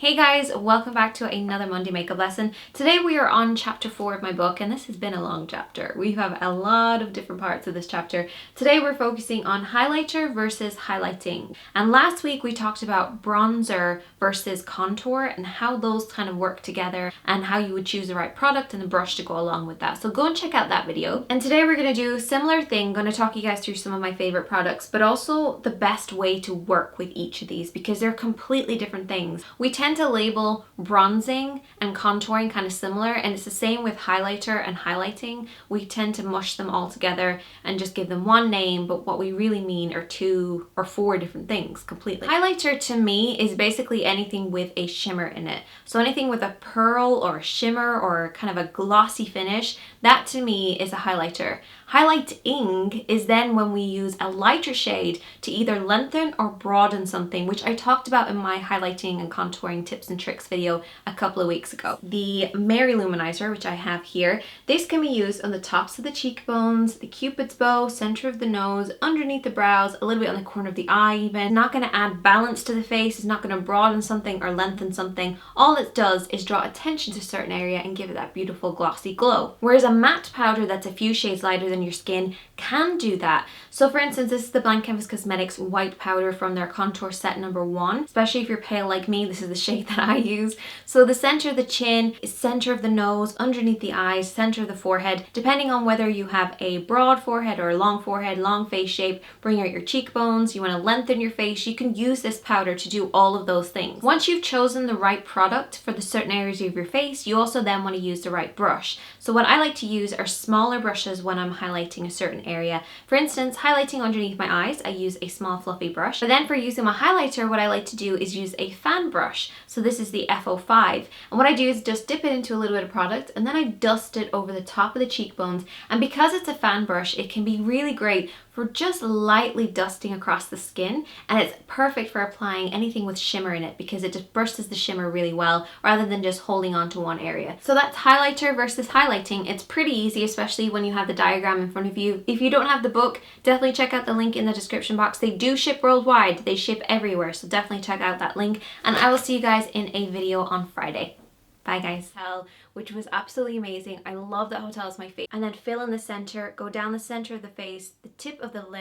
Hey guys, welcome back to another Monday makeup lesson. Today we are on chapter 4 of my book, and this has been a long chapter. We have a lot of different parts of this chapter. Today we're focusing on highlighter versus highlighting. And last week we talked about bronzer versus contour and how those kind of work together and how you would choose the right product and the brush to go along with that. So go and check out that video. And today we're going to do a similar thing. Going to talk you guys through some of my favorite products, but also the best way to work with each of these because they're completely different things. We tend to label bronzing and contouring kind of similar, and it's the same with highlighter and highlighting. We tend to mush them all together and just give them one name, but what we really mean are 2 or 4 different things completely. Highlighter to me is basically anything with a shimmer in it. So anything with a pearl or a shimmer or kind of a glossy finish, that to me is a highlighter. Highlighting is then when we use a lighter shade to either lengthen or broaden something, which I talked about in my highlighting and contouring tips and tricks video a couple of weeks ago. The Mary Luminizer, which I have here, this can be used on the tops of the cheekbones, the cupid's bow, center of the nose, underneath the brows, a little bit on the corner of the eye even. It's not going to add balance to the face, it's not going to broaden something or lengthen something. All it does is draw attention to a certain area and give it that beautiful glossy glow. Whereas a matte powder that's a few shades lighter than your skin can do that. So for instance, this is the Blank Canvas Cosmetics white powder from their contour set number 1. Especially if you're pale like me, this is the shade that I use. So the center of the chin, center of the nose, underneath the eyes, center of the forehead, depending on whether you have a broad forehead or a long forehead, long face shape, bring out your cheekbones, you want to lengthen your face, you can use this powder to do all of those things. Once you've chosen the right product for the certain areas of your face, you also then want to use the right brush. So what I like to use are smaller brushes when I'm highlighting a certain area. For instance, highlighting underneath my eyes, I use a small fluffy brush. But then for using my highlighter, what I like to do is use a fan brush. So this is the F05. And what I do is just dip it into a little bit of product and then I dust it over the top of the cheekbones. And because it's a fan brush, it can be really great for just lightly dusting across the skin, and it's perfect for applying anything with shimmer in it because it just bursts the shimmer really well rather than just holding on to one area. So that's highlighter versus highlighting. It's pretty easy, especially when you have the diagram in front of you. If you don't have the book, definitely check out the link in the description box. They do ship worldwide, they ship everywhere, so definitely check out that link, and I will see you guys in a video on Friday. Bye guys. Hotel, which was absolutely amazing. I love that hotel is my favorite. And then fill in the center, go down the center of the face, the tip of the lip,